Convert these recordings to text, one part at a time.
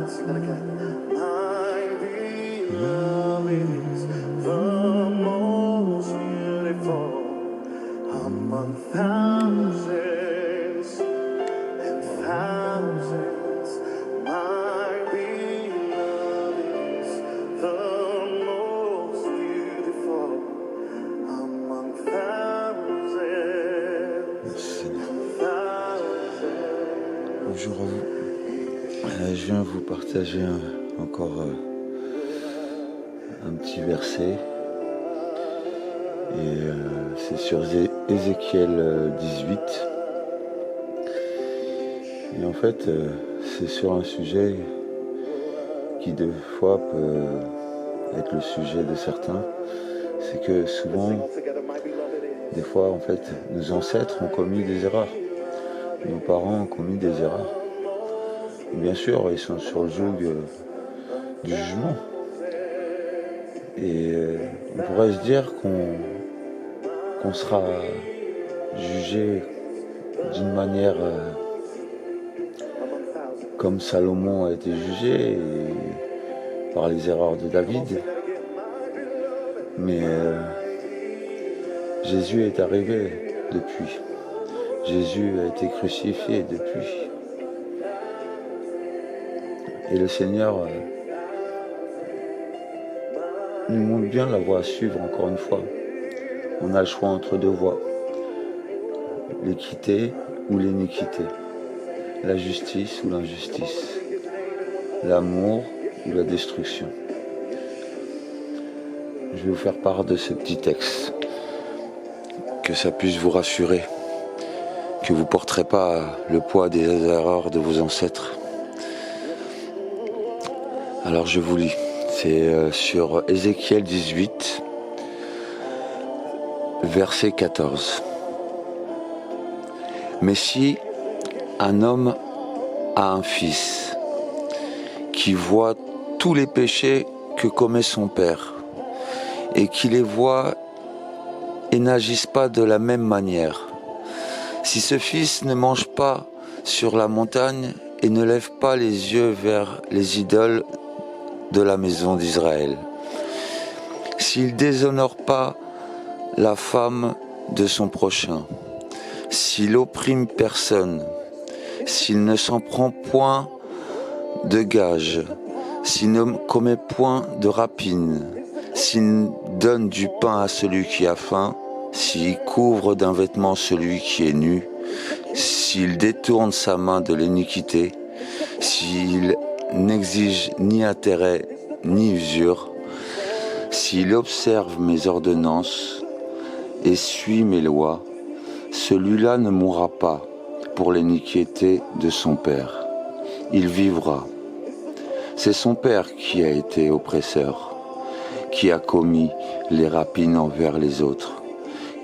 Sing that again. My beloved is the most beautiful among thousands and thousands. My beloved is the most beautiful among thousands and thousands. Bonjour à vous. Je viens vous partager encore un petit verset. Et c'est sur Ézéchiel 18. Et en fait, c'est sur un sujet qui des fois peut être le sujet de certains. C'est que souvent, des fois, en fait, nos ancêtres ont commis des erreurs. Nos parents ont commis des erreurs. Et bien sûr, ils sont sur le joug du jugement. Et on pourrait se dire qu'on sera jugé d'une manière comme Salomon a été jugé par les erreurs de David. Mais Jésus est arrivé depuis. Jésus a été crucifié depuis. Et le Seigneur nous montre bien la voie à suivre encore une fois. On a le choix entre deux voies. L'équité ou l'iniquité. La justice ou l'injustice. L'amour ou la destruction. Je vais vous faire part de ce petit texte. Que ça puisse vous rassurer. Que vous ne porterez pas le poids des erreurs de vos ancêtres. Alors je vous lis. C'est sur Ézéchiel 18, verset 14. Mais si un homme a un fils qui voit tous les péchés que commet son père et qui les voit et n'agisse pas de la même manière, si ce fils ne mange pas sur la montagne et ne lève pas les yeux vers les idoles de la maison d'Israël, s'il déshonore pas la femme de son prochain, s'il opprime personne, s'il ne s'en prend point de gage, s'il ne commet point de rapine, s'il donne du pain à celui qui a faim, s'il couvre d'un vêtement celui qui est nu, s'il détourne sa main de l'iniquité, s'il n'exige ni intérêt ni usure, s'il observe mes ordonnances et suit mes lois, celui-là ne mourra pas pour l'iniquité de son père. Il vivra. C'est son père qui a été oppresseur, qui a commis les rapines envers les autres,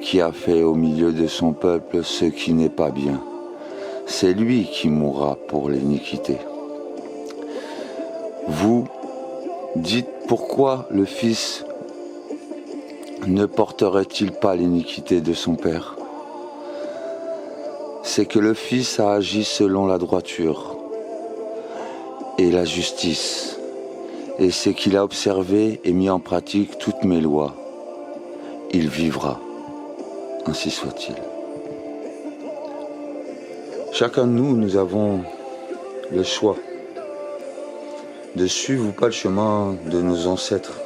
qui a fait au milieu de son peuple ce qui n'est pas bien. C'est lui qui mourra pour l'iniquité. Vous dites pourquoi le Fils ne porterait-il pas l'iniquité de son Père? C'est que le Fils a agi selon la droiture et la justice, et c'est qu'il a observé et mis en pratique toutes mes lois. Il vivra, ainsi soit-il. Chacun de nous, nous avons le choix de suivre ou pas le chemin de nos ancêtres.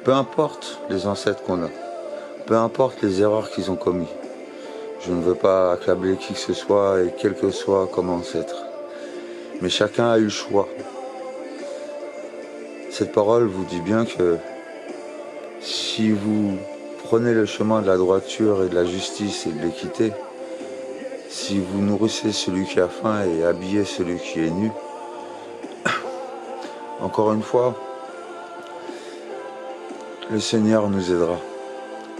Peu importe les ancêtres qu'on a, peu importe les erreurs qu'ils ont commises. Je ne veux pas accabler qui que ce soit et quel que soit comme ancêtre. Mais chacun a eu le choix. Cette parole vous dit bien que si vous prenez le chemin de la droiture et de la justice et de l'équité, si vous nourrissez celui qui a faim et habillez celui qui est nu, encore une fois, le Seigneur nous aidera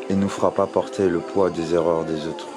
et ne nous fera pas porter le poids des erreurs des autres.